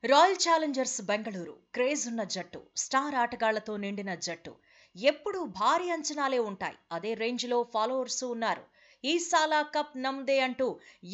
Royal challengers Bengaluru craze ఉన్న జట్టు, star ఆటగాళ్లతో నిండిన జట్టు. ఎప్పుడూ భారీ అంచనాలే ఉంటాయి. అదే రేంజ్లో ఫాలోవర్స్ ఉన్నారు. ఈ సాలా కప్ నమ్దే అంటూ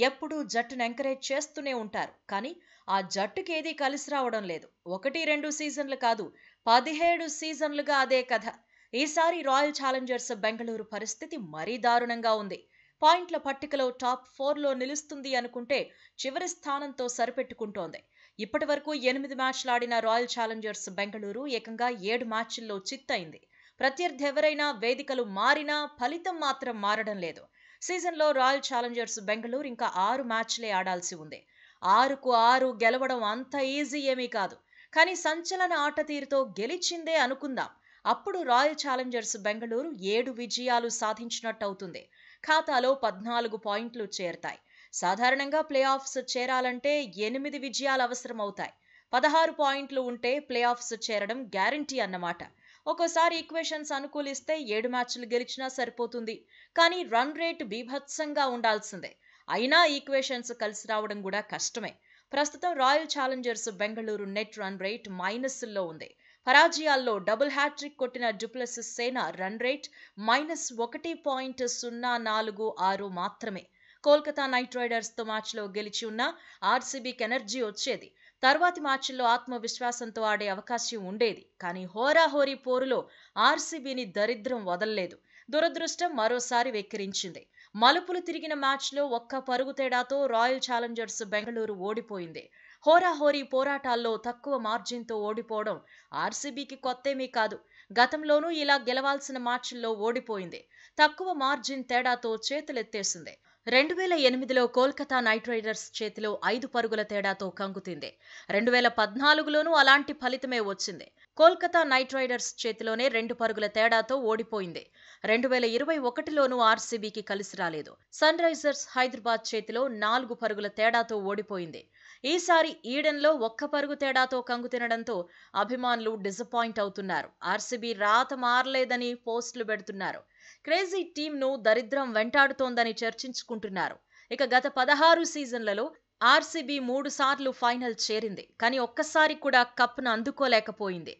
ఎప్పుడూ జట్టును ఎంకరేజ్ చేస్తూనే ఉంటారు. కానీ ఆ జట్టుకి ఏదీ కలిసి రావడం లేదు. 1-2 సీజన్లు కాదు, 17 సీజన్లుగా అదే కథ. ఈసారి రాయల్ ఛాలెంజర్స్ బెంగళూరు పరిస్థితి మరీ దారుణంగా ఉంది. పాయింట్ల పట్టికలో టాప్ 4లో నిలుస్తుంది అనుకుంటే చివరి స్థానంతో సరిపెట్టుకుంటోంది. ఇప్పటి వరకు 8 మ్యాచ్లు ఆడిన రాయల్ ఛాలెంజర్స్ బెంగళూరు ఏకంగా 7 మ్యాచ్ల్లో చిత్తయింది. ప్రత్యర్థి ఎవరైనా, వేదికలు మారినా ఫలితం మాత్రం మారడం లేదు. సీజన్లో రాయల్ ఛాలెంజర్స్ బెంగళూరు ఇంకా 6 మ్యాచ్లే ఆడాల్సి ఉంది. 6కు 6 గెలవడం అంత ఈజీ ఏమీ కాదు. కానీ సంచలన ఆట తీరుతో గెలిచిందే అనుకుందాం. అప్పుడు రాయల్ ఛాలెంజర్స్ బెంగళూరు 7 విజయాలు సాధించినట్టవుతుంది. ఖాతాలో 14 పాయింట్లు చేరతాయి. సాధారణంగా ప్లే ఆఫ్స్ చేరాలంటే 8 విజయాలు అవసరమవుతాయి. 16 పాయింట్లు ఉంటే ప్లే ఆఫ్స్ చేరడం గ్యారంటీ అన్నమాట. ఒక్కోసారి ఈక్వేషన్స్ అనుకూలిస్తే 7 మ్యాచ్లు గెలిచినా సరిపోతుంది. కానీ రన్ రేట్ బీభత్సంగా ఉండాల్సిందే. అయినా ఈక్వేషన్స్ కలిసి రావడం కూడా కష్టమే. ప్రస్తుతం royal challengers Bengaluru net run rate మైనస్లో ఉంది. పరాజయాల్లో డబుల్ హ్యాట్రిక్ కొట్టిన డుప్లెసిస్ సేన రన్ రేట్ -1.046 మాత్రమే. కోల్కతా నైట్ రైడర్స్ తో మ్యాచ్లో గెలిచి ఉన్న ఆర్సీబీకి ఎనర్జీ వచ్చేది. తర్వాతి మ్యాచ్ల్లో ఆత్మవిశ్వాసంతో ఆడే అవకాశం ఉండేది. కానీ హోరాహోరీ పోరులో ఆర్సీబీని దరిద్రం వదల్లేదు. దురదృష్టం మరోసారి వెక్కిరించింది. మలుపులు తిరిగిన మ్యాచ్లో ఒక్క పరుగు తేడాతో రాయల్ ఛాలెంజర్స్ బెంగళూరు ఓడిపోయింది. హోరాహోరీ పోరాటాల్లో తక్కువ మార్జిన్తో ఓడిపోవడం ఆర్సీబీకి కొత్తేమీ కాదు. గతంలోనూ ఇలా గెలవాల్సిన మ్యాచ్ల్లో ఓడిపోయింది. తక్కువ మార్జిన్ తేడాతో చేతులెత్తేసింది. 2008లో కోల్కతా నైట్ రైడర్స్ చేతిలో 5 పరుగుల తేడాతో కంగుతింది. 2014లోనూ అలాంటి ఫలితమే వచ్చింది. కోల్కతా నైట్ రైడర్స్ చేతిలోనే 2 పరుగుల తేడాతో ఓడిపోయింది. 2021లోనూ ఆర్సీబీకి కలిసి రాలేదు. సన్ రైజర్స్ హైదరాబాద్ చేతిలో 4 పరుగుల తేడాతో ఓడిపోయింది. ఈసారి ఈడెన్లో 1 పరుగు తేడాతో కంగుతినడంతో అభిమానులు డిసప్పాయింట్ అవుతున్నారు. ఆర్సీబీ రాత మారలేదని పోస్టులు పెడుతున్నారు. క్రేజీ టీంను దరిద్రం వెంటాడుతోందని చర్చించుకుంటున్నారు. ఇక గత 16 సీజన్లలో ఆర్సీబీ 3 సార్లు ఫైనల్ చేరింది. కానీ ఒక్కసారి కూడా కప్ను అందుకోలేకపోయింది.